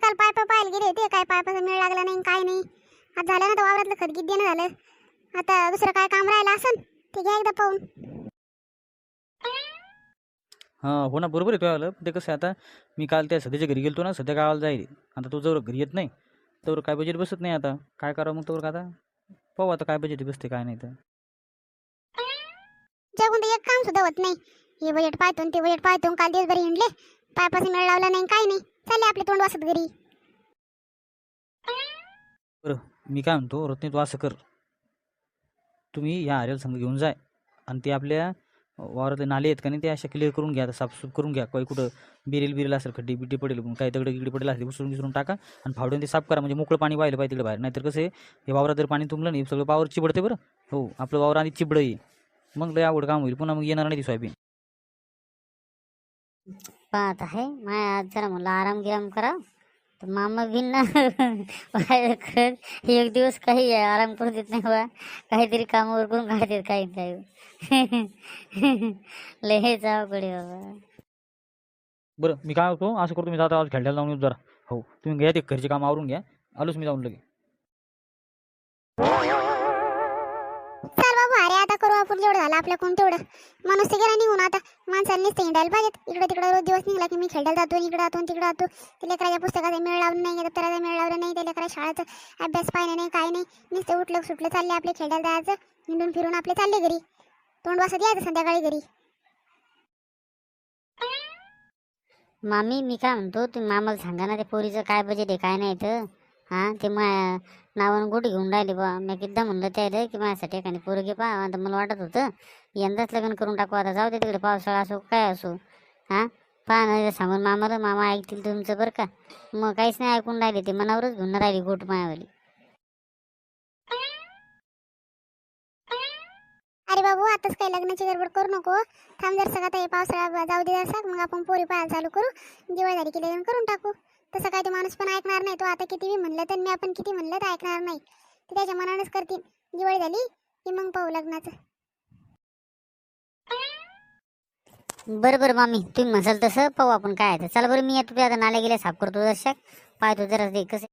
काल पायप पाहायला गेले होते, काय पायपाचा मेळ लागला नाही काय नाही. आता झालं ना तर वावरातलं खत गीत देणं झालं. आता दुसरं काय काम राहिलं असन ते घ्या एकदा पाहून. हां हो ना, बरोबर आहे तुझं आलं. ते कसं आहे आता, मी काल त्या सध्याच्या घरी गेलतो ना, सध्या गावाला जाईल. आता तो जर घरी येत नाही तर काय बजेट बसत नाही. आता काय करावं मग तर आता पाहू आता काय बजेट बसते काय नाही तर. जगून तर एक काम सुद्धा होत नाही. हे बजेट पाहतो ते बजेट पाहतो, काल दिवसभर हिंडले, पायपाचा मेळ लावला नाही काय नाही, चालले आपले तोंड वासत घरी. बरं मी काय म्हणतो, रत्नी तू असं कर, तुम्ही या आर्याला संग घेऊन जाय आणि ते आपल्या वावरातले नाले आहेत का नाही ते अशा क्लिअर करून घ्या, साफसूफ करून घ्या. काही कुठं बिरेल असेल, खड्डी बिड्डी पडेल, काही दगड गिगडी पडेल असले उचलून टाका आणि फावडून ते साफ करा. म्हणजे मोकळं पाणी व्हायला पाहिजे तिकडे बाहेर. नाहीतर कसं आहे, हे वावरात जर पाणी तुंबलं नाही सगळं वावर चिबडते बरं. हो आपलं वावर आधी चिबड आहे, मग लय आवड काम होईल, पुन्हा मग येणार नाही ती सोयाबीन. पाहत आहे माय आज जरा म्हणलं आराम गिराम करा तर मामा भिन्न बाहेर करत एक दिवस काही आराम करू देत नाही बा. काहीतरी कामावर करून काढतात काही काही. लयच अवघड आहे बाबा. बरं मी काय होतो असं करतो, मी जाता आज खेळायला जाऊन येऊ जरा. हो तुम्ही घ्या ते घरचे काम आवरून घ्या, आलोच मी जाऊन लगे. चल बाबू अरे आता करू आपण, जेवढं झालं आपल्याकडून तेवढं. माणूस तर गेला निघून, आता माणसाला नुसतं हिंडायला पाहिजेत. इकडे तिकडे रोज दिवस निघला की मी खेळायला जातो, इकडे जातो तिकडे जातो. ते लेकराच्या पुस्तकाचा मेळ लावलं नाही, दप्तराचा मेळ लावला नाही, त्या लेकरा शाळेचा अभ्यास पाहिला नाही काय नाही. नुसतं उठलं सुटलं चालले आपले खेळायला जायचं, हिंडून फिरून आपले चालले घरी. तोंड वासत यायचं संध्याकाळी घरी. मामी मी काय म्हणतो, तुम्ही मामाला सांगा ना ते पोरीचं काय बजेट आहे काय नाही तर. हां ते माया नावानं गोटी घेऊन राहिले बा. मी किद्दा म्हणलं त्याला की माझ्यासाठी एखादी पोरगी पहा. आता मला वाटत होतं यंदाच लग्न करून टाकू. आता जाऊ दे तिकडे, पावसाळा असो काय असो. हां पहा ना सांगून मामाला, मामा ऐकतील तुमचं बरं का. मग काहीच नाही ऐकून राहिले, ते मनावरच घेऊन राहिली गोट मायावाली. अरे बाबू आताच काही लग्नाची गडबड करू नको. थांब जर सगळं हे पावसाळा जाऊ दे जरसा, मग आपण पोरी पाहायला चालू करू. दिवाळी झाली की लग्न करून टाकू. तसं काय तो माणूस पण ऐकणार नाही. तो आता किती बी म्हणलं तर, मी आपण किती म्हणलं तर ऐकणार नाही. ते त्याच्या मनानेच करतील. दिवाळी झाली की मग पाहू लग्नाचं. बरं बरं मामी तुम्ही म्हणाल तसं पाहू आपण काय आहे ते. चला बरं मी येतो, आता नाल्या गेल्या साफ करतो दर्शक, पाहतो जरा ते कसं